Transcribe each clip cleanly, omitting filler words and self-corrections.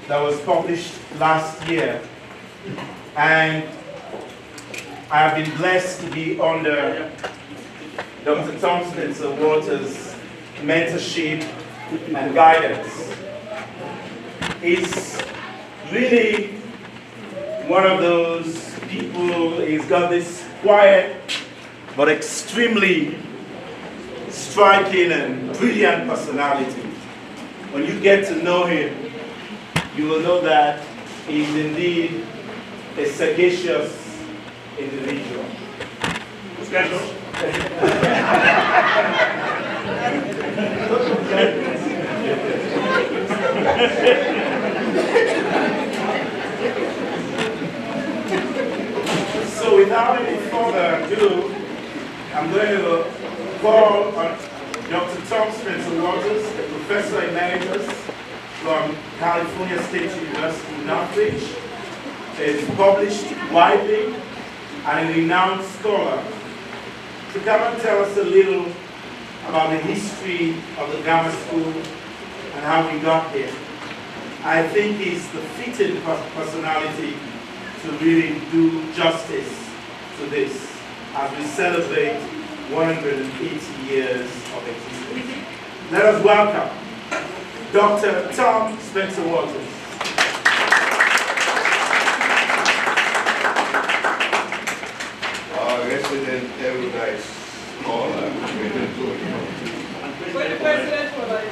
that was published last year. And I have been blessed to be under Dr. Thompson and Walter's mentorship and guidance. He's really one of those people. He's got this quiet but extremely striking and brilliant personality. When you get to know him, you will know that he's indeed a sagacious individual. So without any further ado, I'm going to call on Dr. Thompson and Walters, a professor emeritus from California State University in Northridge. Is published widely and a renowned scholar, to come and tell us a little about the history of the grammar school and how we got here. I think he's the fitting personality to really do justice to this as we celebrate 180 years of existence. Let us welcome Dr. Tom Spencer Walters. Resident erudite scholar. For the president for like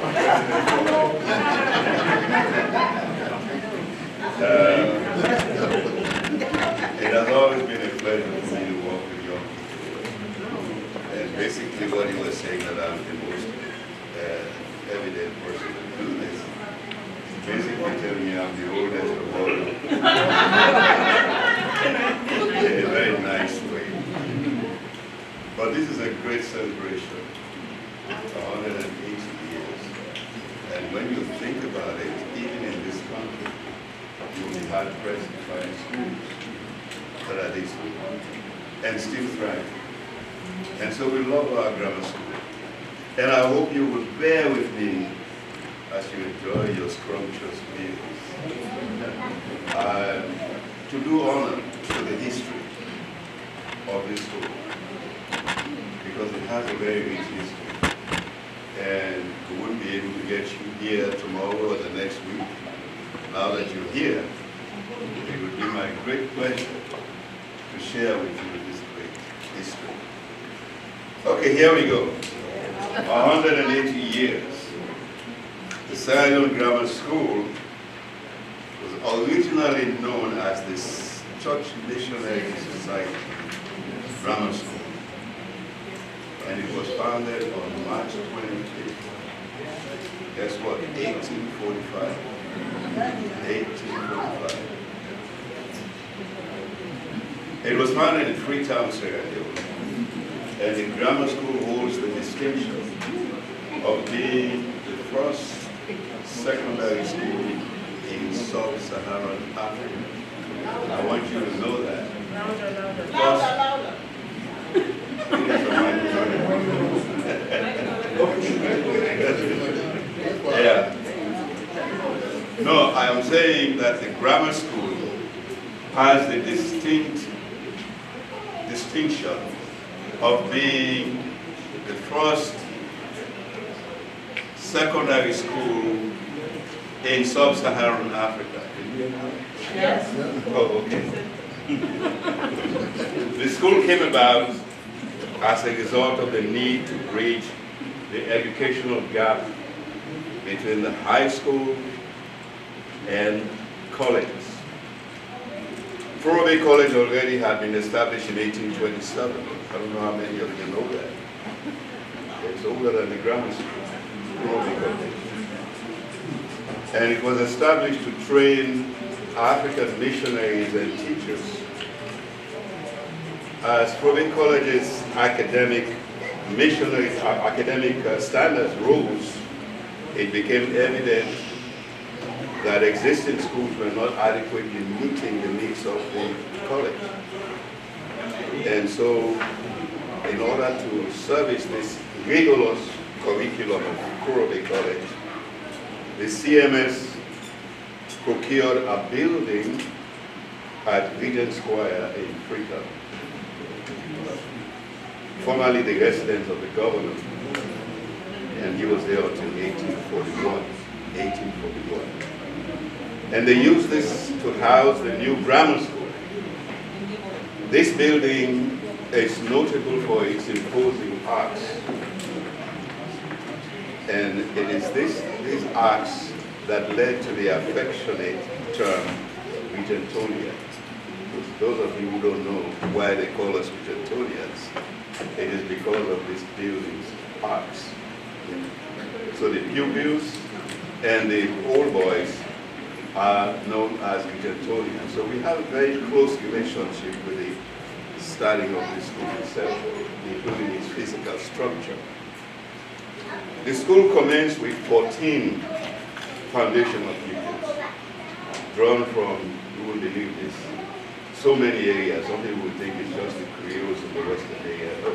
It has always been a pleasure for me to work with young people. And basically what he was saying, that I'm the most evident person to do this. Basically telling me I'm the oldest of all. In a very nice way. But this is a great celebration, 180 years. And when you think about it, even in this country, you'll be hard-pressed to find schools that are this good and still thrive. And so we love our grammar school. And I hope you will bear with me as you enjoy your scrumptious meals. To do honor to the history of this school, because it has a very rich history. And we wouldn't be able to get you here tomorrow or the next week. Now that you're here, it would be my great pleasure to share with you this great history. Okay, here we go. 180 years. The Zion Grammar School was originally known as the Church Missionary Society Grammar School. And it was founded on March 25th. Guess what? 1845. 1845. It was founded in Freetown, Sierra Leone. And the grammar school holds the distinction of being the first secondary school in sub-Saharan Africa. I want you to know that. louder. Yeah. No, I am saying that the grammar school has the distinction of being the first secondary school in sub-Saharan Africa. Yes. Oh, okay. The school came about as a result of the need to bridge the educational gap between the high school and colleges. Furobe College already had been established in 1827. I don't know how many of you know that. It's older than the grammar school, Furobe College. And it was established to train African missionaries and teachers. As Furobe College's academic standards rose, it became evident that existing schools were not adequately meeting the needs of the college. And so, in order to service this rigorous curriculum of Furobe College, the CMS procured a building at Regent Square in Freetown, formerly the residence of the governor, and he was there until 1841. And they used this to house the new grammar school. This building is notable for its imposing arcs. And it is these arcs that led to the affectionate term Regentonian. Those of you who don't know why they call us Regentonians, it is because of this building's arcs. So the pupils and the old boys are known as Regentonians. So we have a very close relationship with the starting of the school itself, including its physical structure. The school commenced with 14 foundational pupils, drawn from, you will believe this, so many areas. Some people would think it's just the Creoles of the Western area. No.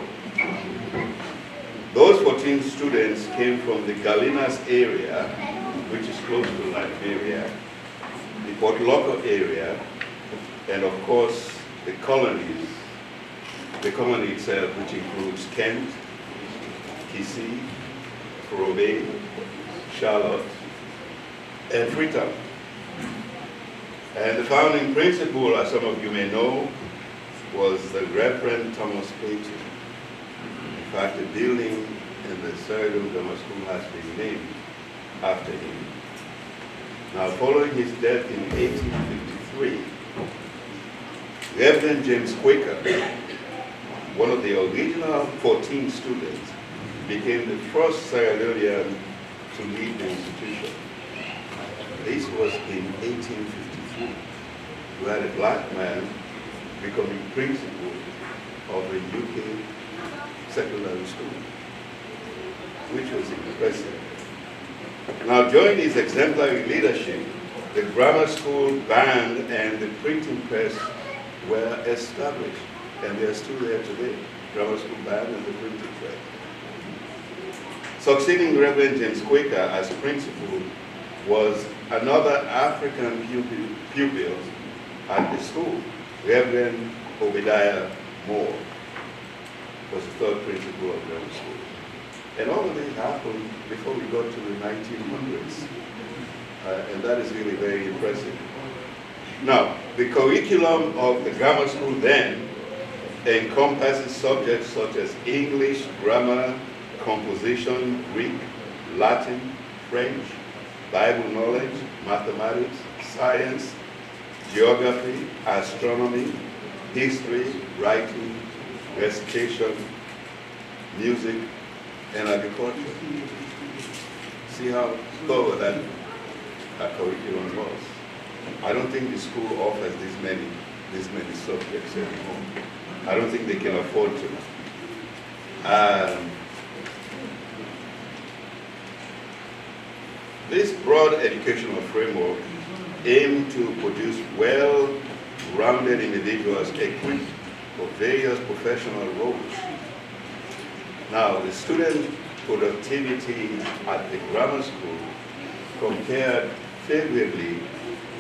Those 14 students came from the Galinas area, which is close to Liberia, the Port Loko area, and of course the colonies, the colony itself, which includes Kent, Kisii, Probe, Charlotte, and Freetown. And the founding principal, as some of you may know, was the Reverend Thomas Payton. In fact, the building in the Sierra Leone Grammar School has been named after him. Now, following his death in 1853, Reverend James Quaker, one of the original 14 students, became the first Sierra Leonean to lead the institution. This was in 1853. We had a black man becoming principal of a UK secondary school, which was impressive. Now, during his exemplary leadership, the grammar school band and the printing press were established, and they are still there today, grammar school band and the printing press. Succeeding Reverend James Quaker as principal was another African pupil at the school. Reverend Obadiah Moore was the third principal of grammar school. And all of this happened before we got to the 1900s. And that is really very impressive. Now, the curriculum of the grammar school then encompasses subjects such as English, grammar, composition, Greek, Latin, French, Bible knowledge, mathematics, science, geography, astronomy, history, writing, recitation, music, and agriculture. See how thorough that curriculum was. I don't think the school offers these many subjects anymore. I don't think they can afford to. This broad educational framework aimed to produce well-rounded individuals equipped for various professional roles. Now, the student productivity at the grammar school compared favorably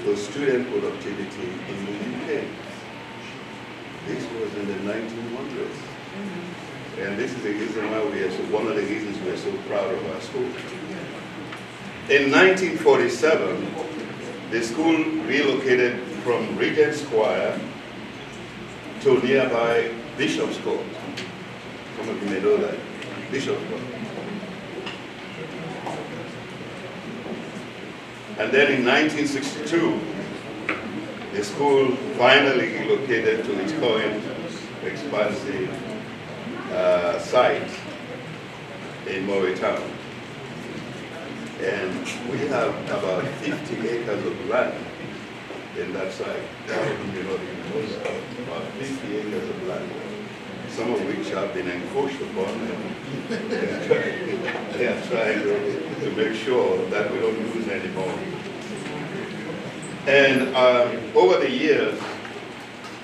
to student productivity in the UK. This was in the 1900s. And this is the reason why one of the reasons we are so proud of our school. In 1947, the school relocated from Regent Square to nearby Bishop's Court. Some of you may know that, Bishop's Court. And then in 1962, the school finally relocated to its current expansive site in Moretown. And we have about 50 acres of land in that site. About 50 acres of land, some of which have been encroached upon, and they are trying to make sure that we don't lose any more. And over the years,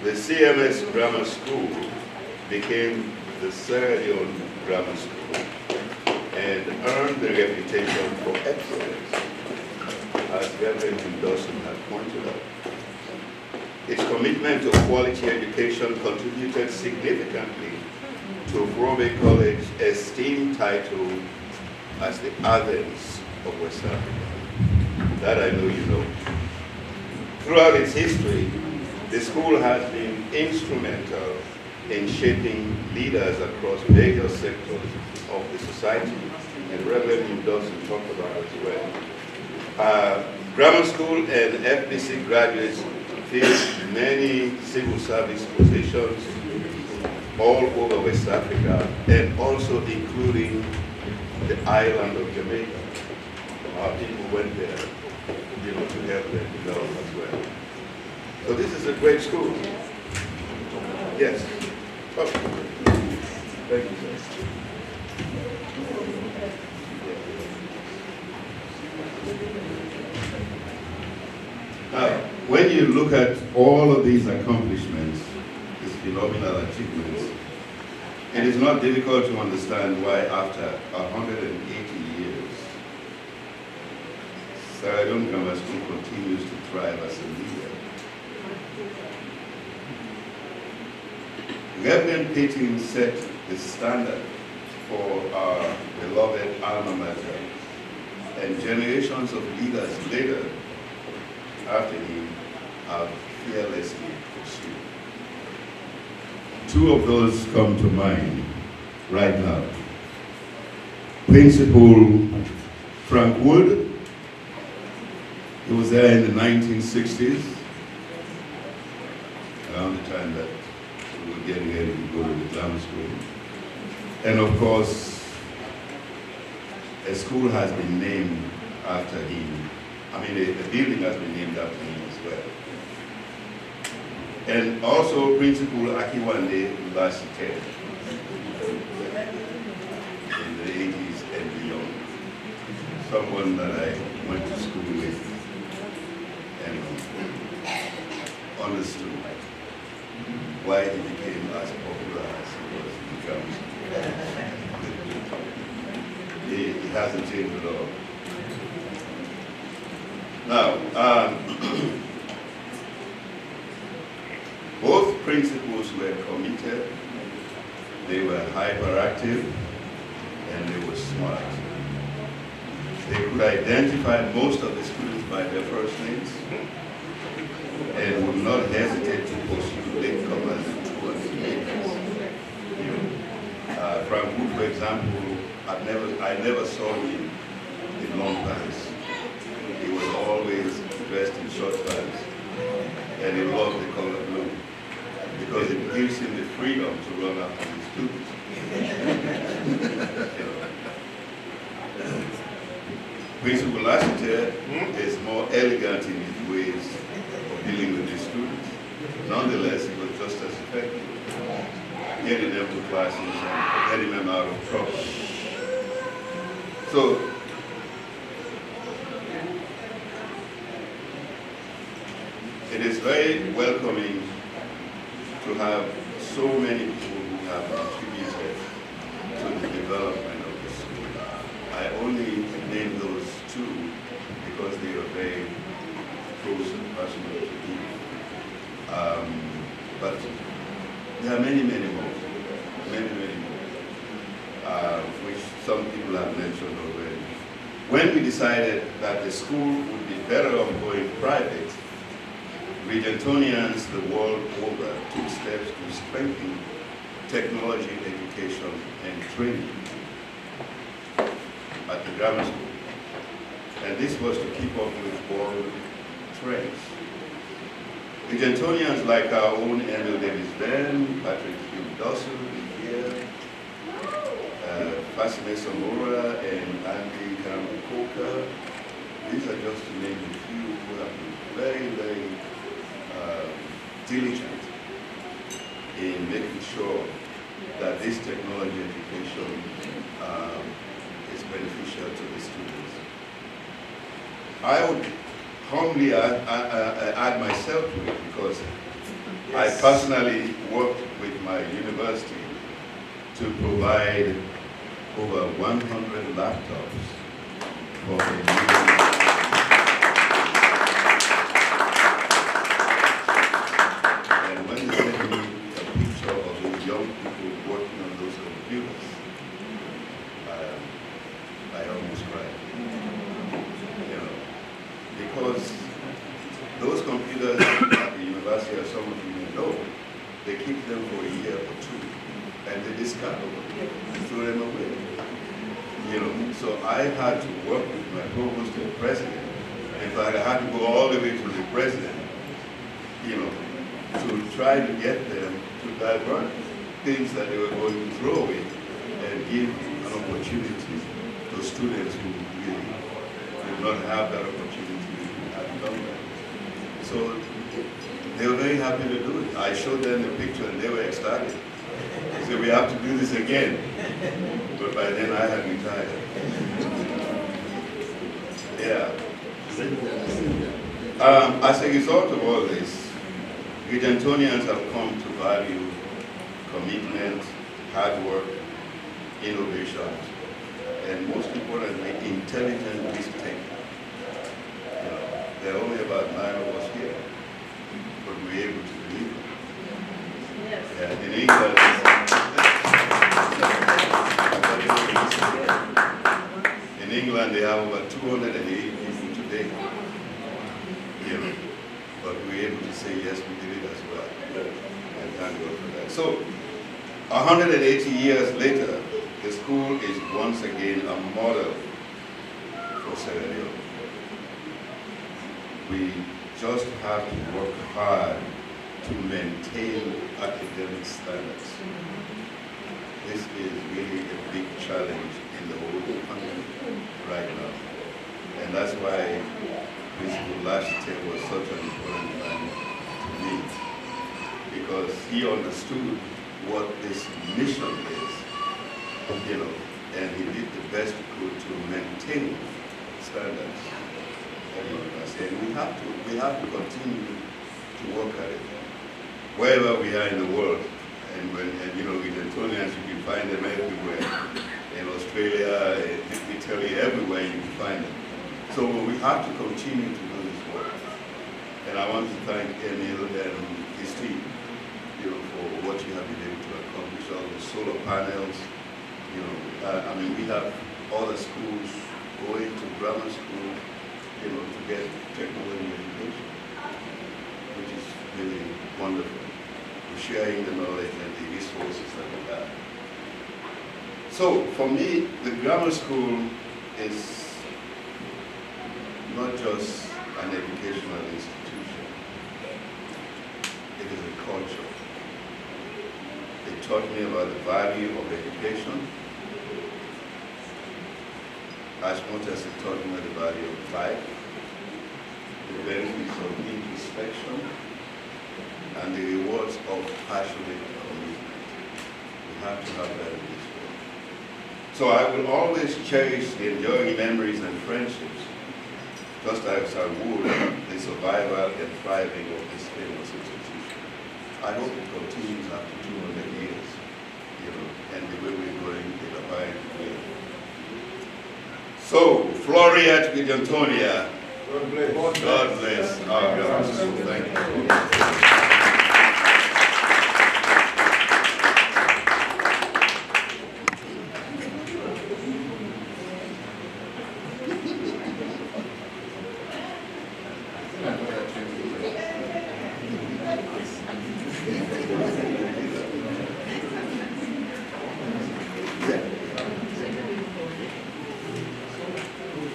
the CMS Grammar School became the Sierra Leone Grammar School and earned the reputation for excellence. as Reverend Dawson had pointed out. Its commitment to quality education contributed significantly to Grobe College's esteemed title as the Athens of West Africa. That I know you know. Throughout its history, the school has been instrumental in shaping leaders across various sectors of the society, and Reverend Dawson talked about it as well. Grammar school and FBC graduates fill many civil service positions all over West Africa, and also including the island of Jamaica. Our people went there, to help them develop as well. So this is a great school. Yes. Oh. Thank you, sir. Now, when you look at all of these accomplishments, these phenomenal achievements, it is not difficult to understand why after 180 years, Sierra Leone Grammar School continues to thrive as a leader. Reverend Payton set the standard for our beloved alma mater, and generations of leaders later after him have fearlessly pursued. Two of those come to mind right now. Principal Frank Wood, he was there in the 1960s, around the time that we were getting ready to go to the grammar school. And of course, a school has been named after him. I mean, a building has been named after him as well. And also Principal Akiwande Lasite in the 80s and beyond. Someone that I went to school with and understood why he became as popular as he was in the grammar school. He hasn't changed at all. Now, both principals were committed, they were hyperactive, and they were smart. They could identify most of the students by their first names and would not hesitate to pursue latecomers towards the makers. Frank Wood, for example, I never saw him in long pants. He was always dressed in short pants, and he loved the color blue because it gives him the freedom to run after his students. Principal Lassiter is more elegant in his ways of dealing with his students. Nonetheless, he was just as effective, getting them to classes and getting them out of trouble. So, it is very welcoming to have so many people who have contributed to the development of the school. I only name those two because they are very close and personal to me. But there are many, many more, which some people have mentioned already. When we decided that the school would be better off going private, Regentonians the world over took steps to strengthen technology education and training at the grammar school. And this was to keep up with world trends. Regentonians like our own Emil Davis Ben, Patrick Hugh Dawson here, Fasime Samora, and Andy Karamukoka. These are just to name a few who have been very, very diligent in making sure that this technology education is beneficial to the students. I would humbly add myself to it because I personally worked with my university to provide over 100 laptops for the those computers at the university, as some of you may know, they keep them for a year or two, and they discard them, throw them away. You know, so I had to work with my provost and president. In fact, I had to go all the way to the president, you know, to try to get them to divert things that they were going to throw away and give an opportunity to students who really did not have that opportunity to have done that. So they were very happy to do it. I showed them the picture and they were ecstatic. They said, we have to do this again. But by then I had retired. Yeah. As a result of all this, Gidentonians have come to value commitment, hard work, innovation, and most importantly, intelligent risk-taking. You know, there are only about 9 of us here, but we're able to deliver. Yes. Yeah, in England, they have about 280 people today. You know, but we're able to say yes, we did it as well. And thank God for that. So, 180 years later, the school is once again a model for Sierra Leone. We just have to work hard to maintain academic standards. This is really a big challenge in the whole country right now. And that's why this school last year was such an important time to me, because he understood what this mission is, you know, and he did the best he could to maintain standards at the university. And we have to continue to work at it, wherever we are in the world. And you know, with Antonians, you can find them everywhere. In Australia, in Italy, everywhere you can find them. So we have to continue to do this work. And I want to thank Emil and his team, you know, for what you have been able to accomplish, all the solar panels. You know, I mean, we have other schools going to grammar school, you know, to get technology education, which is really wonderful. We're sharing the knowledge and the resources that we have. So, for me, the grammar school is not just an educational institution. It is a culture. It taught me about the value of education as much as it taught me the value of life, the benefits of introspection, and the rewards of passionate commitment. We have to have that in this world. So I will always cherish the enduring memories and friendships, just as I would the survival and thriving of this famous institution. I hope it continues after 200 years, you know, and the way we're going in a high way. So, Floria to Antonia. God bless. God bless our grammar school. Thank you.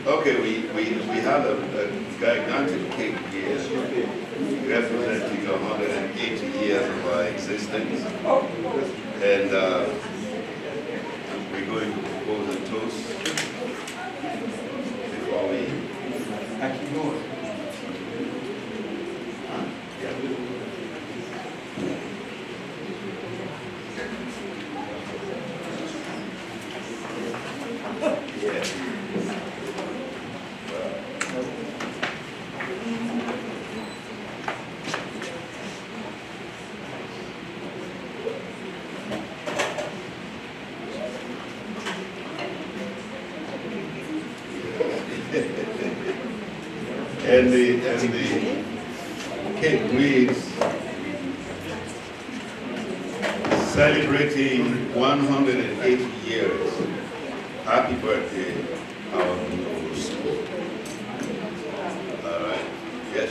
Okay, we have a gigantic cake here representing 180 years of our existence. And we're going to propose a toast before we keep going. And the cake reads, celebrating 180 years. Happy birthday, our new school. All right. Yes.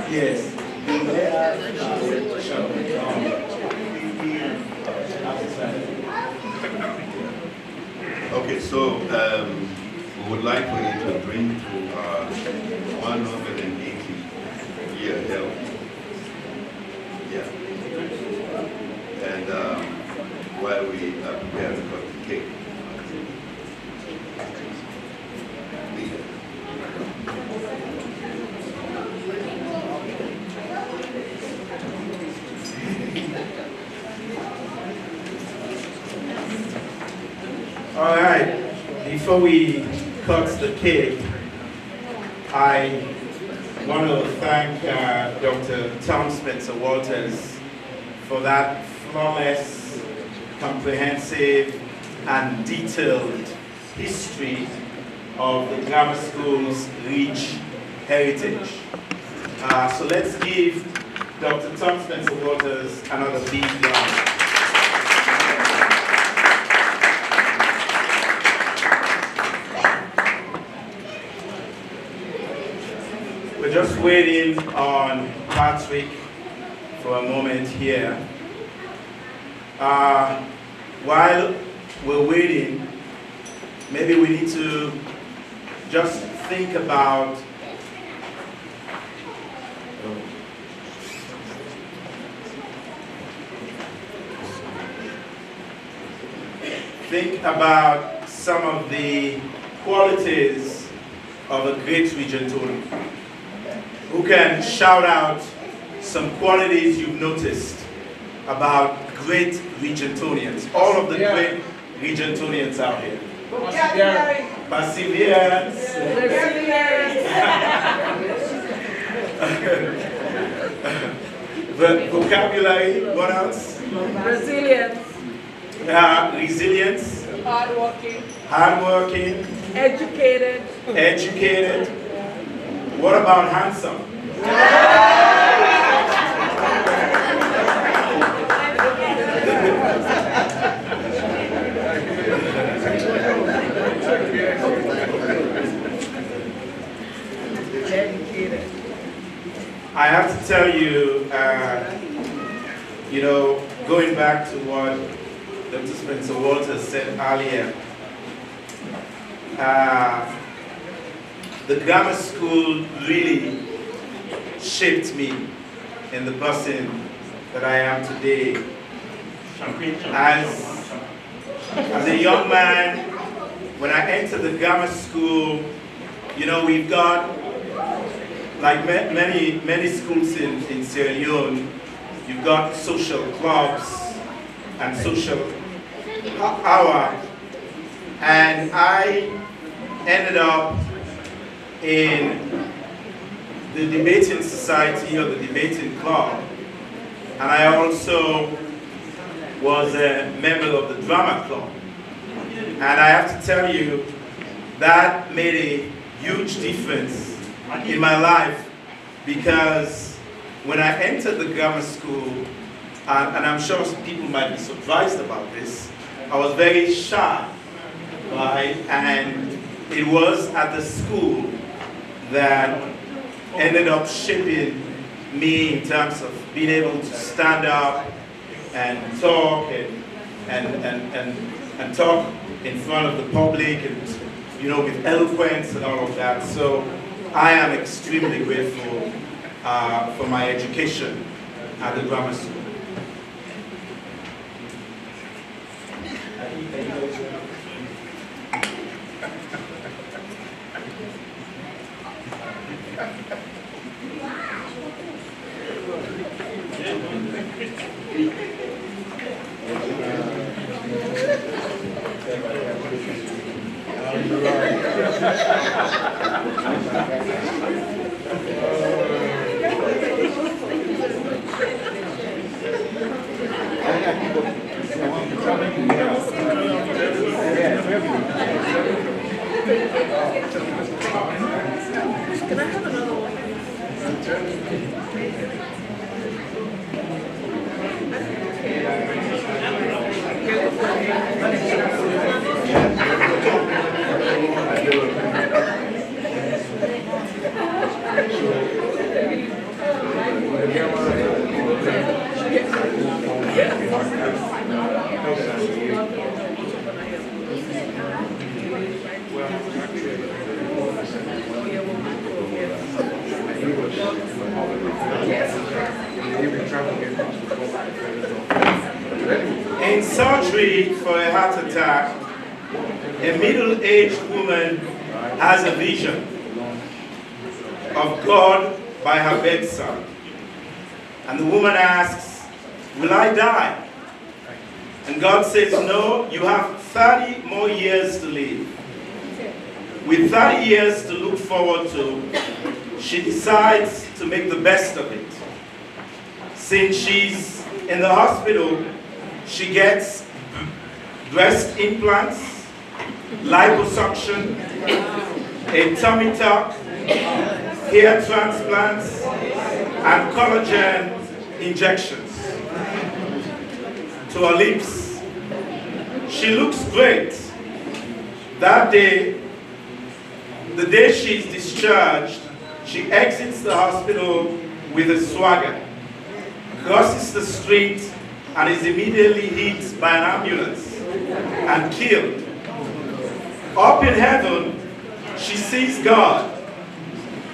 Yes. Okay, so we would like for you to drink to our 180-year health. Yeah. And while we prepare to cut the cake. All right. Before we cut the cake, I want to thank Dr. Tom Spencer Walters for that flawless, comprehensive, and detailed history of the grammar school's rich heritage. So let's give Dr. Tom Spencer Walters another big round. We're just waiting on Patrick for a moment here. While we're waiting, maybe we need to just think about some of the qualities of a great Regentonian. Who can shout out some qualities you've noticed about great Regentonians? All of the great Regentonians out here. Perseverance. Vocabulary. What else? Resilience. Resilience. Hardworking. Hardworking. Educated. Educated. What about handsome? I have to tell you, going back to what Dr. Spencer Walters said earlier, the grammar school really shaped me in the person that I am today. As a young man, when I entered the grammar school, we've got, like many schools in Sierra Leone, you've got social clubs and social hour. And I ended up in the debating society or the debating club, and I also was a member of the drama club. And I have to tell you, that made a huge difference in my life, because when I entered the grammar school, and I'm sure some people might be surprised about this, I was very shy, right? And it was at the school that ended up shaping me in terms of being able to stand up and talk and talk in front of the public and with eloquence and all of that. So I am extremely grateful for my education at the grammar school. Can I have another one? In surgery for a heart attack, a middle-aged woman has a vision of God by her bedside. And the woman asks, "Will I die?" And God says, "No, you have 30 more years to live." With 30 years to look forward to, she decides to make the best of it. Since she's in the hospital, she gets breast implants, liposuction, a tummy tuck, hair transplants, and collagen injections to her lips. She looks great. That day, the day she's discharged, she exits the hospital with a swagger, crosses the street, and is immediately hit by an ambulance and killed. Up in heaven, she sees God,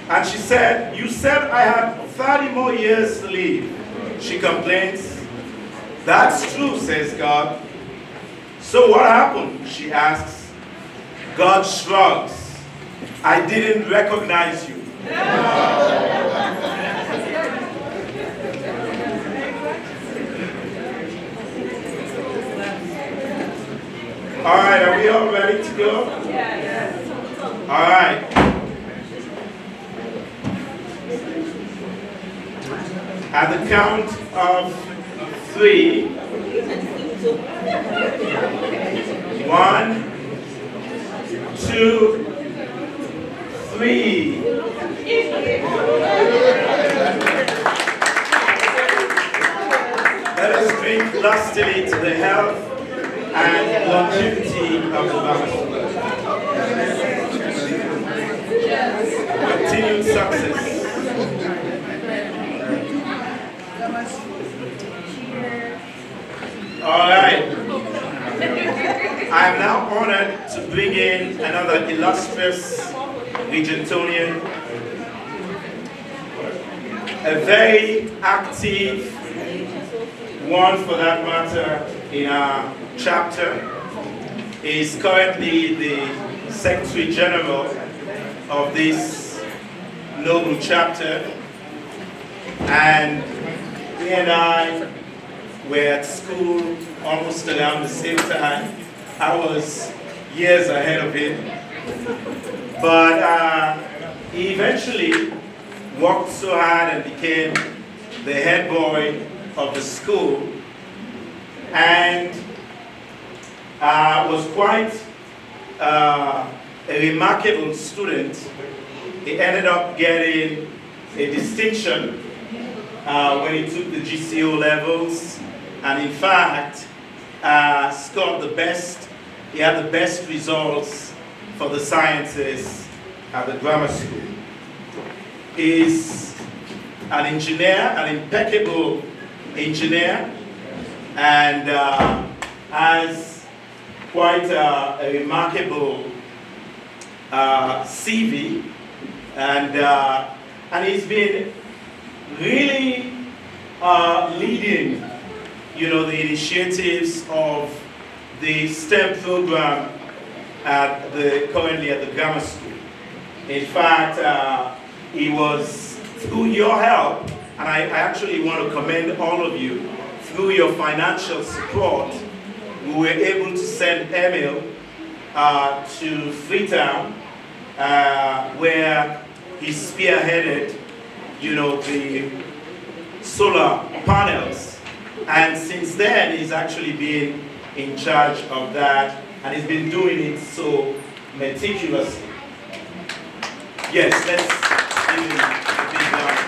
and she said, "You said I had 30 more years to live." She complains. "That's true," says God. "So what happened?" she asks. God shrugs. "I didn't recognize you." All right, are we all ready to go? All right. At the count of 3, 1, 2, 3. Let us drink lustily to the health and longevity of the Bible. Continued success. All right. I am now honored to bring in another illustrious Regentonian, a very active one for that matter in our chapter. He is currently the Secretary General of this noble chapter, and he and I were at school almost around the same time. I was years ahead of him, but he eventually worked so hard and became the head boy of the school, and was quite a remarkable student. He ended up getting a distinction when he took the GCO levels, and in fact scored the best. He had the best results for the sciences at the grammar school. He's an engineer, an impeccable engineer, and has quite a remarkable CV, and he's been really leading, the initiatives of the STEM program currently at the grammar school. In fact, he was, through your help, and I actually want to commend all of you, through your financial support, we were able to send Emil to Freetown, where he spearheaded, the solar panels. And since then, he's actually been in charge of that, and he's been doing it so meticulously. Yes, let's give him a big round.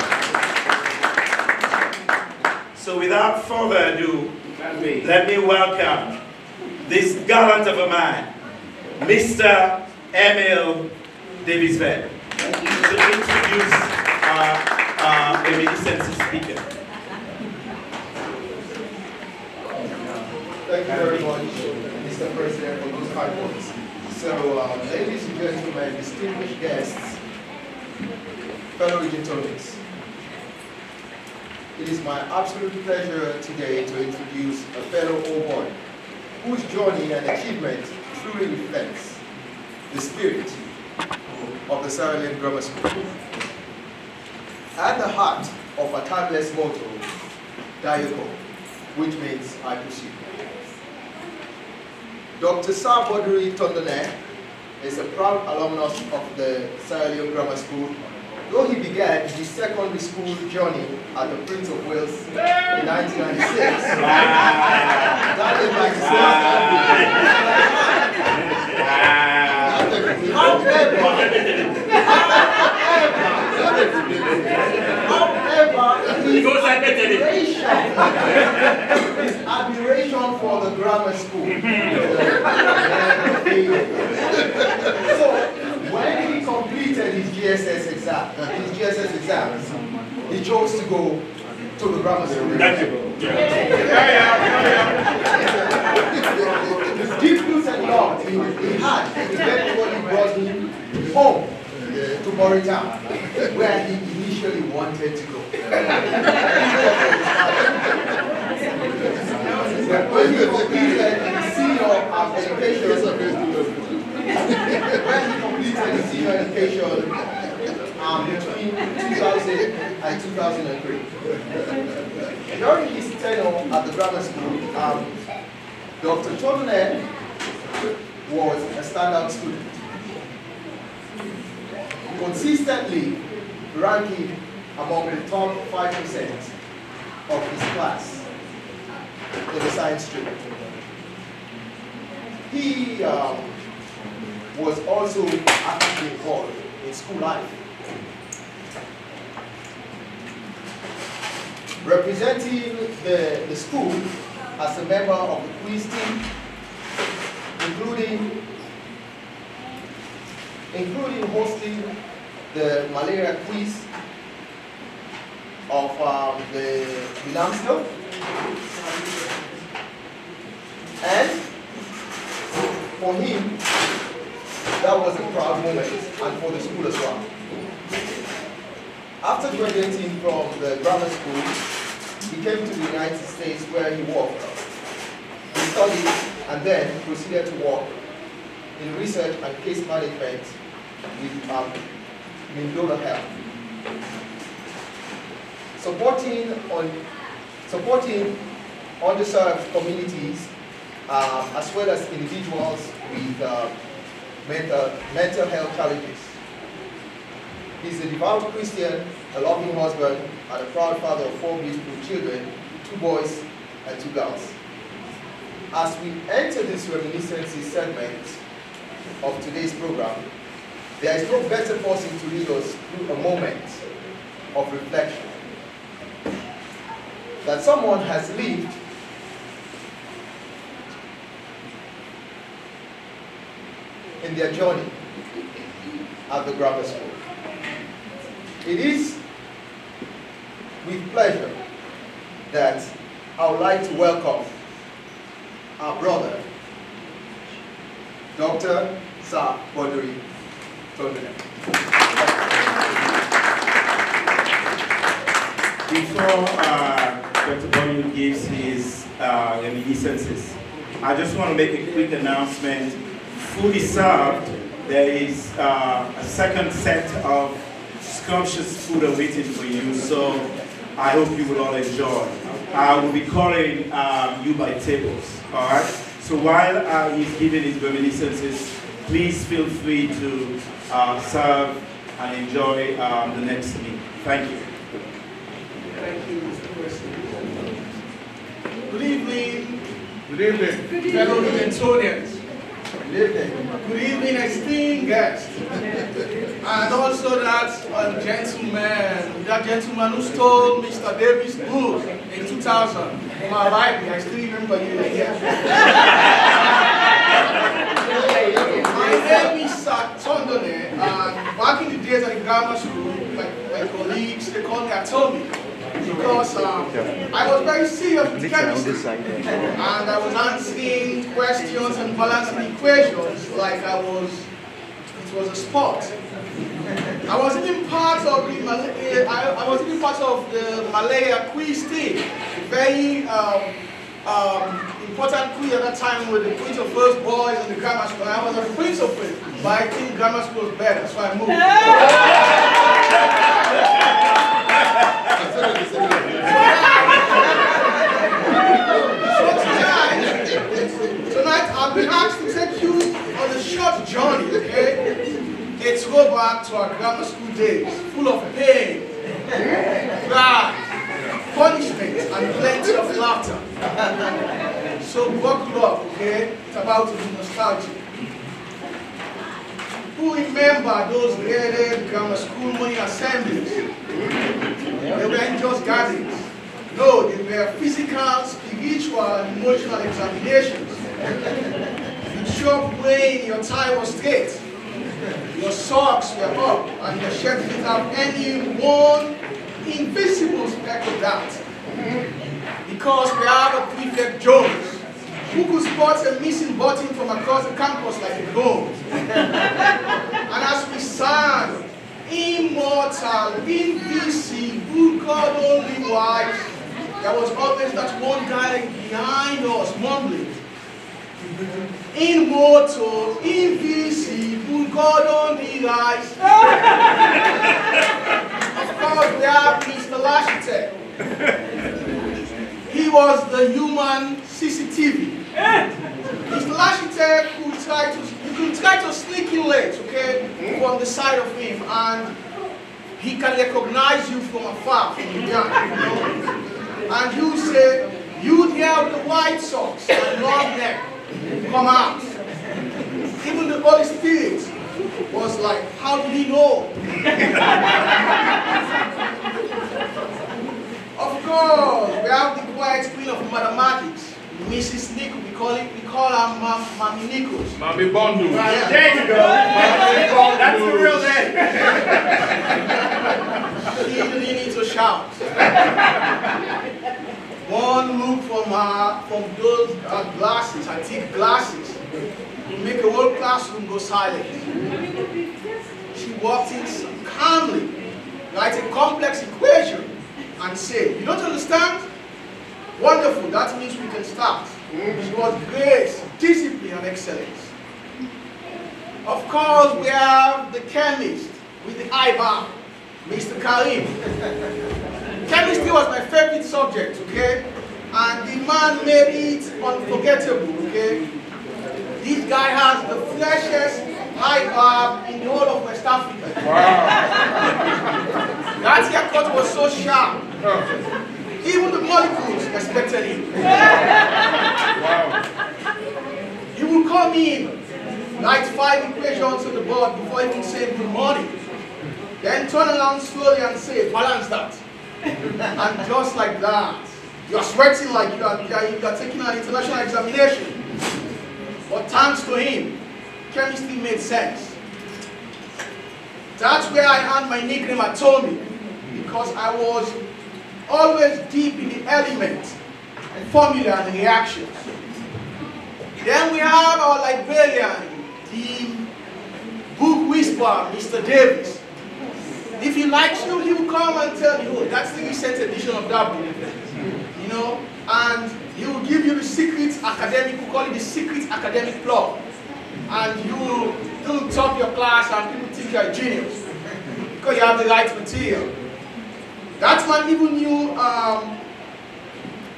So without further ado, let me welcome this gallant of a man, Mr. Emil Davis-Vett, to introduce our beneficent speaker. Thank you very much, Mr. President, for those 5 points. So, ladies and gentlemen, distinguished guests, fellow Regentonians, it is my absolute pleasure today to introduce a fellow old boy whose journey and achievement truly reflects the spirit of the Sierra Leone Grammar School. At the heart of a timeless motto, Dayoko, which means I pursue. Dr. Sir Boduri Tondone is a proud alumnus of the Sierra Leone Grammar School, though he began his secondary school journey at the Prince of Wales in 1996. His admiration for the grammar school. So, when he completed his GSS exams, he chose to go to the grammar school. Thank you. The deep roots and love he had eventually brought him home to Moritown, where he initially wanted to go. When he completed his senior education, between 2000 and 2003. During his tenure at the grammar school, Dr. Tondone was a standout student, consistently ranking among the top 5% of his class in the science stream. He was also actively involved in school life, representing the school as a member of the quiz team, including hosting the malaria quiz of the Minamsno. And for him, that was a proud moment, and for the school as well. After graduating from the grammar school, he came to the United States where he worked. He studied and then proceeded to work in research and case management with Mindora Health, supporting underserved communities as well as individuals with mental health challenges. He's a devout Christian, a loving husband, and a proud father of 4 beautiful children, 2 boys and 2 girls. As we enter this reminiscences segment of today's program, there is no better person to lead us through a moment of reflection that someone has lived in their journey at the grammar school. It is with pleasure that I would like to welcome our brother, Dr. Sir Boduri Tondone. Before Dr. Boduri gives his reminiscences, I just want to make a quick announcement. Fully served, there is a second set of scrumptious food awaiting for you, so I hope you will all enjoy. I will be calling you by tables, all right? So while he's giving his reminiscences, please feel free to serve and enjoy the next meal. Thank you. Thank you, Mr. President. Good evening. Good evening. Fellow Leontonians. Good evening. Good evening, esteemed guests. And also that gentleman who stole Mr. Davis' book in 2000 from our library. I still remember you here. My name is Sir Tondone, and back in the days at the grammar school, my colleagues, they called me Atomi. Because I was very serious with chemistry, and I was answering questions and balancing equations like it was a sport. I was even part of the Malaya quiz team, a very important quiz at that time with the Prince of First Boys and the grammar school. I was a prince of it, but I think grammar school was better, so I moved. So tonight I've been asked to take you on a short journey, okay? It's go back to our grammar school days, full of pain, pride, punishment, and plenty of laughter. So buckle up, okay? It's about to be nostalgic. Who remember those dreaded grammar school morning assemblies? They weren't just gatherings. No, they were physical, spiritual, and emotional examinations. You sure when your tie was straight, your socks were up, and your shirt didn't have any one invisible speck of doubt. Because we have a prefect Jones, who could spot a missing button from across the campus like a bone. And as we sang, immortal, invisible, God only wise, there was always that one guy behind us mumbling, immortal, invisible, God only wise. Of course, we have Mr. Lashite. He was the human CCTV. Mr. Lashite could try to sneak in late, okay, from the side of him, and he can recognize you from afar, from behind, you know? And you say, you there with the white socks and long neck, come out. Even the Holy Spirit was like, how did he know? Of course, we have the quiet queen of mathematics, Mrs. Nichols. We call her Mommy Nichols. Mommy Bondu. Right. There you go. That's the real name. She didn't need to shout. One look from those glasses, antique glasses, will make a whole classroom go silent. She walked in calmly, write a complex equation, and say, you don't understand? Wonderful, that means we can start. She was grace, discipline, and excellence. Of course, we have the chemist with the eye-bar, Mr. Karim. Chemistry was my favorite subject, okay? And the man made it unforgettable, okay? This guy has the freshest eye-bar in the whole of West Africa. Wow. That haircut was so sharp. Even the molecules respected him. Wow. He would come in, write 5 equations on the board before even saying good morning. Then turn around slowly and say, balance that. And just like that, you're sweating like you are taking an international examination. But thanks to him, chemistry made sense. That's where I earned my nickname at Tommy, because I was always deep in the element, formula, and reactions. Then we have our librarian, the book whisperer, Mr. Davis. If he likes you, he will come and tell you, oh, that's the recent edition of that book. You know, and he will give you the secret academic, we call it the secret academic plug. And you will top your class and people think you're a genius because you have the right material. That man even knew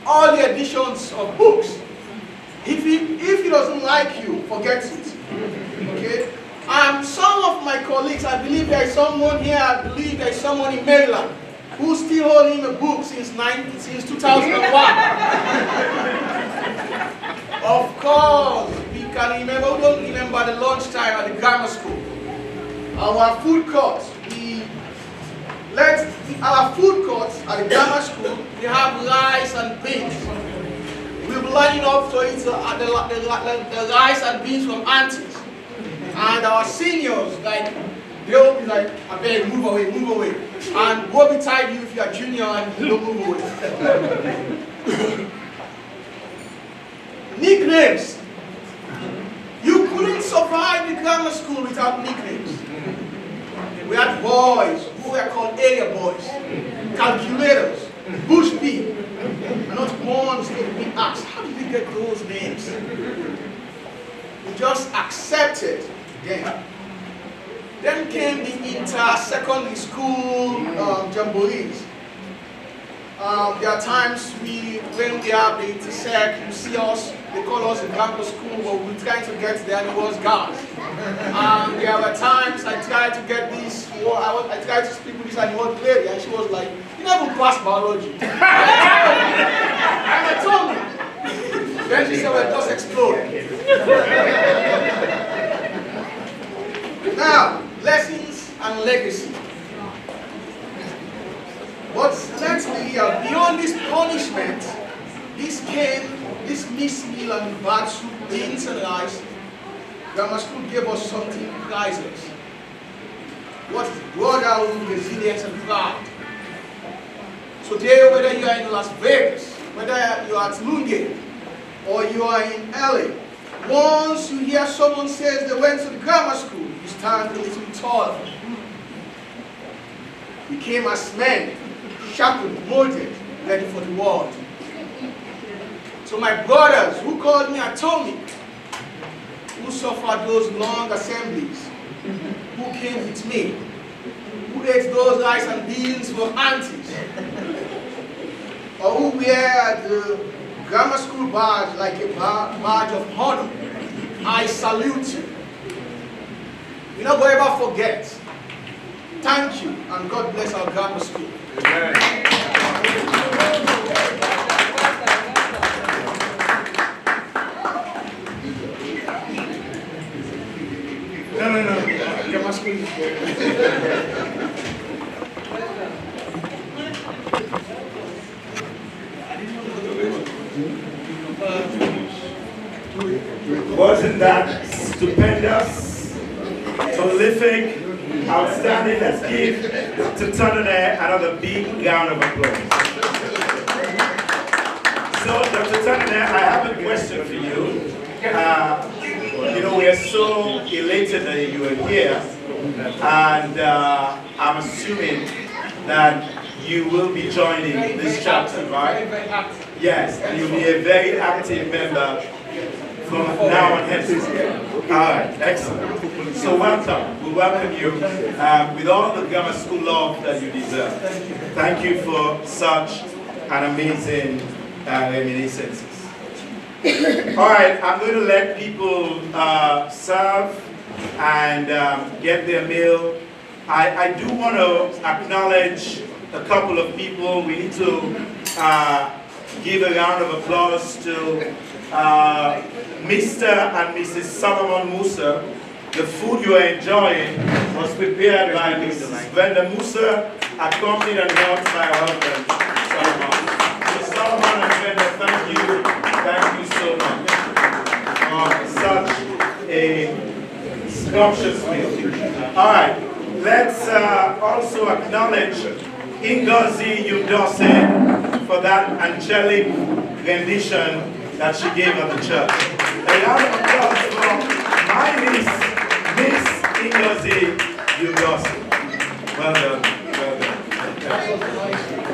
all the editions of books. If he doesn't like you, forget it. Okay? And some of my colleagues, I believe there is someone here, I believe there is someone in Maryland who still holding a book since 2001. Of course, we can remember, we don't remember the lunchtime at the grammar school. Our food courts, our food courts at the grammar school, we have rice and beans. We'll be lining up to eat the rice and beans from aunties. And our seniors, like, they'll be like, I beg, move away, move away. And we'll be tied you if you're a junior and you don't move away. Nicknames. You couldn't survive the grammar school without nicknames. We had boys who were called area boys, calculators, bush people, and not once did we ask, how did we get those names? We just accepted them. Then came the inter-secondary school jamborees. There are times when we have the intersect, you see us, they call us the grammar school, but we're trying to get there and it was guys. There were times I tried to get this, I tried to speak with this and it was lady, and she was like, you never passed biology. I told her. Then she said, well, just explode. Now, lessons and legacy. But let's be real, beyond this punishment, this mixed meal and bad soup, beans and rice, grammar school gave us something priceless. What is brotherhood, resilience, and pride. So today, whether you are in Las Vegas, whether you are at Lunge, or you are in LA, once you hear someone says they went to the grammar school, you stand a little taller. We came as men, sharpened, molded, ready for the world. So my brothers who called me and told me, who suffered those long assemblies, who came with me, who ate those rice and beans for aunties, or who wear the grammar school badge like a badge of honor, I salute you. We're not going to ever forget. Thank you, and God bless our grammar school. Amen. No. Grammar school is good. Wasn't that stupendous, prolific, outstanding? Let's give Dr. Tondone another big round of applause. So, Dr. Tondone, I have a question for you. You know, we are so elated that you are here, and I'm assuming that you will be joining this chapter, right? Yes, and you'll be a very active member from now on henceforth. All right, excellent. So welcome. We welcome you with all the grammar school love that you deserve. Thank you for such an amazing reminiscences. All right, I'm going to let people serve and get their meal. I do want to acknowledge a couple of people. We need to give a round of applause to Mr. and Mrs. Solomon Musa. The food you are enjoying was prepared by Mrs. Brenda Musa, accompanied and helped by her husband, Solomon. So Solomon and Brenda, thank you so much for such a scrumptious meal. All right, let's also acknowledge Ngozi Udose for that angelic rendition that she gave at the church. A round of applause for my niece, Miss Ngozi Udose. Well done, well done.